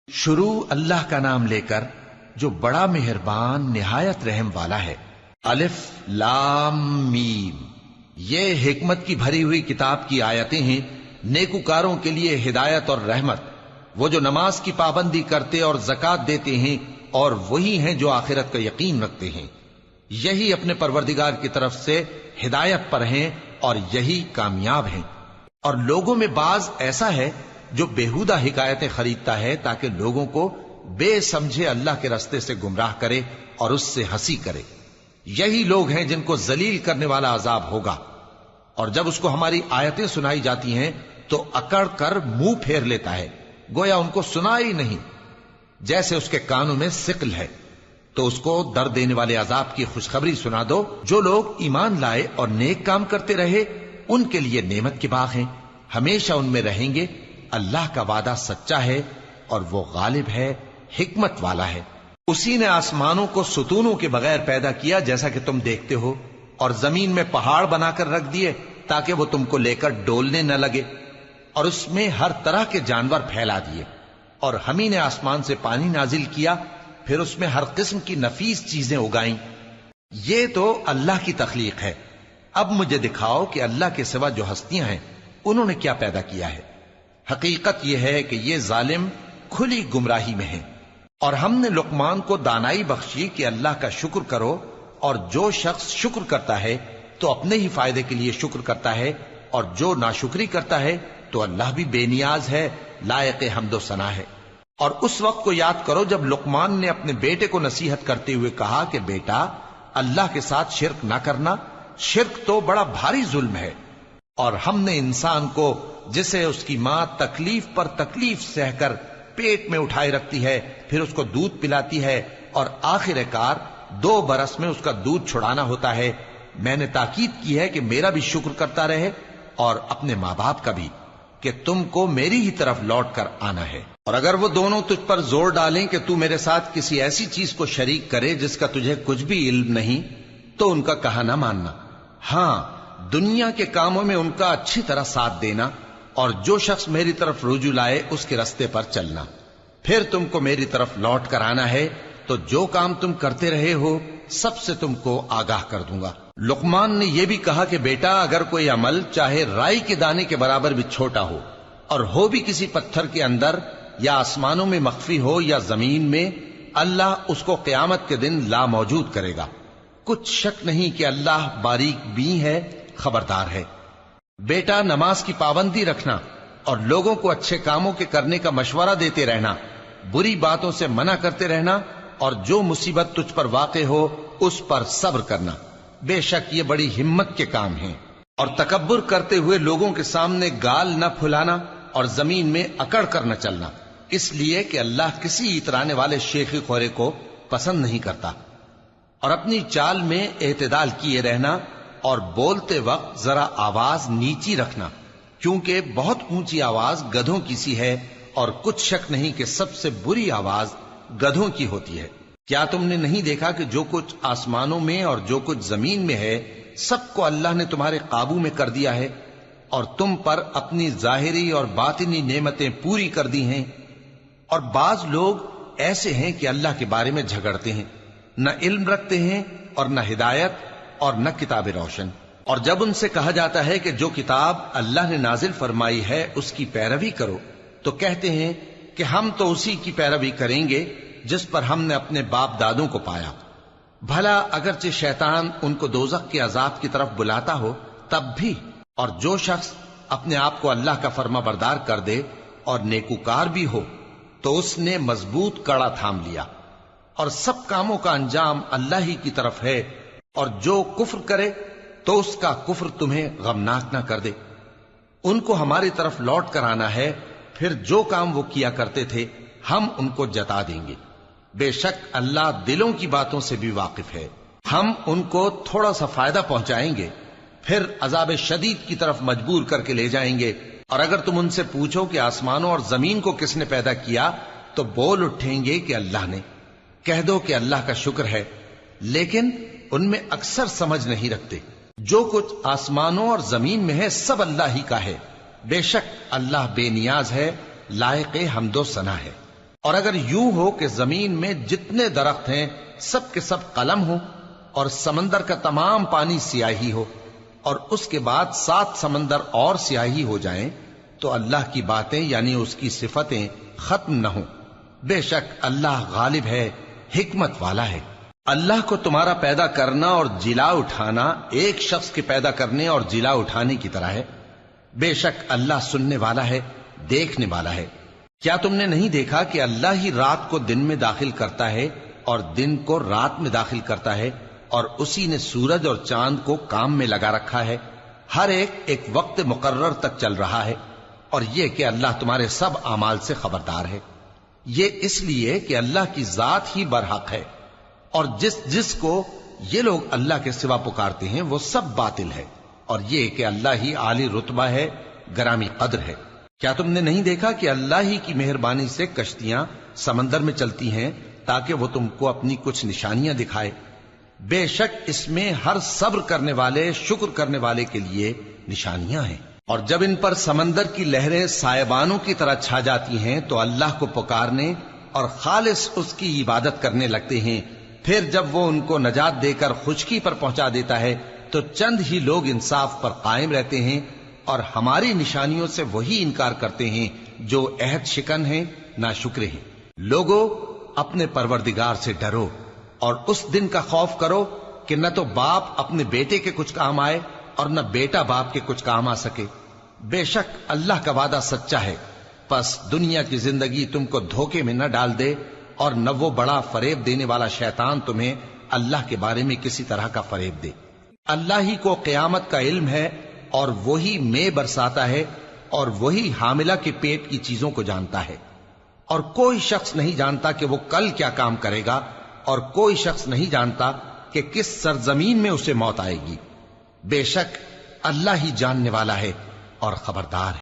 شروع اللہ کا نام لے کر جو بڑا مہربان نہایت رحم والا ہے۔ الف لام میم، یہ حکمت کی بھری ہوئی کتاب کی آیتیں ہیں، نیکوکاروں کے لیے ہدایت اور رحمت، وہ جو نماز کی پابندی کرتے اور زکوٰۃ دیتے ہیں، اور وہی ہیں جو آخرت کا یقین رکھتے ہیں، یہی اپنے پروردگار کی طرف سے ہدایت پر ہیں اور یہی کامیاب ہیں۔ اور لوگوں میں بعض ایسا ہے جو بیہودہ حکایتیں خریدتا ہے تاکہ لوگوں کو بے سمجھے اللہ کے رستے سے گمراہ کرے اور اس سے ہنسی کرے، یہی لوگ ہیں جن کو ذلیل کرنے والا عذاب ہوگا۔ اور جب اس کو ہماری آیتیں سنائی جاتی ہیں تو اکڑ کر منہ پھیر لیتا ہے، گویا ان کو سنا ہی نہیں، جیسے اس کے کانوں میں ثقل ہے۔ تو اس کو درد دینے والے عذاب کی خوشخبری سنا دو۔ جو لوگ ایمان لائے اور نیک کام کرتے رہے ان کے لیے نعمت کے باغ ہیں، ہمیشہ ان میں رہیں گے۔ اللہ کا وعدہ سچا ہے اور وہ غالب ہے، حکمت والا ہے۔ اسی نے آسمانوں کو ستونوں کے بغیر پیدا کیا جیسا کہ تم دیکھتے ہو، اور زمین میں پہاڑ بنا کر رکھ دیے تاکہ وہ تم کو لے کر ڈولنے نہ لگے، اور اس میں ہر طرح کے جانور پھیلا دیے۔ اور ہم ہی نے آسمان سے پانی نازل کیا، پھر اس میں ہر قسم کی نفیس چیزیں اگائیں۔ یہ تو اللہ کی تخلیق ہے۔ اب مجھے دکھاؤ کہ اللہ کے سوا جو ہستیاں ہیں انہوں نے کیا پیدا کیا ہے۔ حقیقت یہ ہے کہ یہ ظالم کھلی گمراہی میں ہیں۔ اور ہم نے لقمان کو دانائی بخشی کہ اللہ کا شکر کرو، اور جو شخص شکر کرتا ہے تو اپنے ہی فائدے کے لیے شکر کرتا ہے، اور جو ناشکری کرتا ہے تو اللہ بھی بے نیاز ہے، لائق حمد و ثنا ہے۔ اور اس وقت کو یاد کرو جب لقمان نے اپنے بیٹے کو نصیحت کرتے ہوئے کہا کہ بیٹا، اللہ کے ساتھ شرک نہ کرنا، شرک تو بڑا بھاری ظلم ہے۔ اور ہم نے انسان کو جسے اس کی ماں تکلیف پر تکلیف سہ کر پیٹ میں اٹھائے رکھتی ہے، پھر اس کو دودھ پلاتی ہے، اور آخر کار 2 برس میں اس کا دودھ چھڑانا ہوتا ہے، میں نے تاکید کی ہے کہ میرا بھی شکر کرتا رہے اور اپنے ماں باپ کا بھی، کہ تم کو میری ہی طرف لوٹ کر آنا ہے۔ اور اگر وہ دونوں تجھ پر زور ڈالیں کہ تو میرے ساتھ کسی ایسی چیز کو شریک کرے جس کا تجھے کچھ بھی علم نہیں، تو ان کا کہا نہ ماننا۔ ہاں، دنیا کے کاموں میں ان کا اچھی طرح ساتھ دینا، اور جو شخص میری طرف رجوع لائے اس کے رستے پر چلنا۔ پھر تم کو میری طرف لوٹ کر آنا ہے، تو جو کام تم کرتے رہے ہو سب سے تم کو آگاہ کر دوں گا۔ لقمان نے یہ بھی کہا کہ بیٹا، اگر کوئی عمل چاہے رائی کے دانے کے برابر بھی چھوٹا ہو، اور ہو بھی کسی پتھر کے اندر یا آسمانوں میں مخفی ہو یا زمین میں، اللہ اس کو قیامت کے دن لا موجود کرے گا۔ کچھ شک نہیں کہ اللہ باریک بین ہے، خبردار ہے۔ بیٹا، نماز کی پابندی رکھنا اور لوگوں کو اچھے کاموں کے کرنے کا مشورہ دیتے رہنا، بری باتوں سے منع کرتے رہنا، اور جو مصیبت تجھ پر واقع ہو اس پر صبر کرنا، بے شک یہ بڑی ہمت کے کام ہیں۔ اور تکبر کرتے ہوئے لوگوں کے سامنے گال نہ پھلانا اور زمین میں اکڑ کر نہ چلنا، اس لیے کہ اللہ کسی اترانے والے شیخی خورے کو پسند نہیں کرتا۔ اور اپنی چال میں اعتدال کیے رہنا، اور بولتے وقت ذرا آواز نیچی رکھنا، کیونکہ بہت اونچی آواز گدھوں کی سی ہے، اور کچھ شک نہیں کہ سب سے بری آواز گدھوں کی ہوتی ہے۔ کیا تم نے نہیں دیکھا کہ جو کچھ آسمانوں میں اور جو کچھ زمین میں ہے سب کو اللہ نے تمہارے قابو میں کر دیا ہے، اور تم پر اپنی ظاہری اور باطنی نعمتیں پوری کر دی ہیں۔ اور بعض لوگ ایسے ہیں کہ اللہ کے بارے میں جھگڑتے ہیں، نہ علم رکھتے ہیں اور نہ ہدایت اور نہ کتاب روشن۔ اور جب ان سے کہا جاتا ہے کہ جو کتاب اللہ نے نازل فرمائی ہے اس کی پیروی کرو، تو کہتے ہیں کہ ہم تو اسی کی پیروی کریں گے جس پر ہم نے اپنے باپ دادوں کو پایا۔ بھلا اگرچہ شیطان ان کو دوزخ کے عذاب کی طرف بلاتا ہو تب بھی۔ اور جو شخص اپنے آپ کو اللہ کا فرما بردار کر دے اور نیکوکار بھی ہو تو اس نے مضبوط کڑا تھام لیا، اور سب کاموں کا انجام اللہ ہی کی طرف ہے۔ اور جو کفر کرے تو اس کا کفر تمہیں غمناک نہ کر دے۔ ان کو ہماری طرف لوٹ کر آنا ہے، پھر جو کام وہ کیا کرتے تھے ہم ان کو جتا دیں گے۔ بے شک اللہ دلوں کی باتوں سے بھی واقف ہے۔ ہم ان کو تھوڑا سا فائدہ پہنچائیں گے، پھر عذاب شدید کی طرف مجبور کر کے لے جائیں گے۔ اور اگر تم ان سے پوچھو کہ آسمانوں اور زمین کو کس نے پیدا کیا، تو بول اٹھیں گے کہ اللہ نے۔ کہہ دو کہ اللہ کا شکر ہے، لیکن ان میں اکثر سمجھ نہیں رکھتے۔ جو کچھ آسمانوں اور زمین میں ہے سب اللہ ہی کا ہے، بے شک اللہ بے نیاز ہے، لائق حمد و ثنا ہے۔ اور اگر یوں ہو کہ زمین میں جتنے درخت ہیں سب کے سب قلم ہو اور سمندر کا تمام پانی سیاہی ہو اور اس کے بعد 7 سمندر اور سیاہی ہو جائیں تو اللہ کی باتیں یعنی اس کی صفتیں ختم نہ ہوں. بے شک اللہ غالب ہے، حکمت والا ہے. اللہ کو تمہارا پیدا کرنا اور جلا اٹھانا ایک شخص کے پیدا کرنے اور جلا اٹھانے کی طرح ہے. بے شک اللہ سننے والا ہے، دیکھنے والا ہے. کیا تم نے نہیں دیکھا کہ اللہ ہی رات کو دن میں داخل کرتا ہے اور دن کو رات میں داخل کرتا ہے، اور اسی نے سورج اور چاند کو کام میں لگا رکھا ہے، ہر ایک وقت مقرر تک چل رہا ہے. اور یہ کہ اللہ تمہارے سب اعمال سے خبردار ہے. یہ اس لیے کہ اللہ کی ذات ہی برحق ہے، اور جس کو یہ لوگ اللہ کے سوا پکارتے ہیں وہ سب باطل ہے. اور یہ کہ اللہ ہی عالی رتبہ ہے، گرامی قدر ہے. کیا تم نے نہیں دیکھا کہ اللہ ہی کی مہربانی سے کشتیاں سمندر میں چلتی ہیں تاکہ وہ تم کو اپنی کچھ نشانیاں دکھائے؟ بے شک اس میں ہر صبر کرنے والے، شکر کرنے والے کے لیے نشانیاں ہیں. اور جب ان پر سمندر کی لہریں سائبانوں کی طرح چھا جاتی ہیں تو اللہ کو پکارنے اور خالص اس کی عبادت کرنے لگتے ہیں. پھر جب وہ ان کو نجات دے کر خشکی پر پہنچا دیتا ہے تو چند ہی لوگ انصاف پر قائم رہتے ہیں، اور ہماری نشانیوں سے وہی انکار کرتے ہیں جو عہد شکن ہیں، ناشکرے ہیں. لوگو اپنے پروردگار سے ڈرو اور اس دن کا خوف کرو کہ نہ تو باپ اپنے بیٹے کے کچھ کام آئے اور نہ بیٹا باپ کے کچھ کام آ سکے. بے شک اللہ کا وعدہ سچا ہے. پس دنیا کی زندگی تم کو دھوکے میں نہ ڈال دے، اور نہ وہ بڑا فریب دینے والا شیطان تمہیں اللہ کے بارے میں کسی طرح کا فریب دے. اللہ ہی کو قیامت کا علم ہے، اور وہی میں برساتا ہے، اور وہی حاملہ کے پیٹ کی چیزوں کو جانتا ہے. اور کوئی شخص نہیں جانتا کہ وہ کل کیا کام کرے گا، اور کوئی شخص نہیں جانتا کہ کس سرزمین میں اسے موت آئے گی. بے شک اللہ ہی جاننے والا ہے اور خبردار ہے.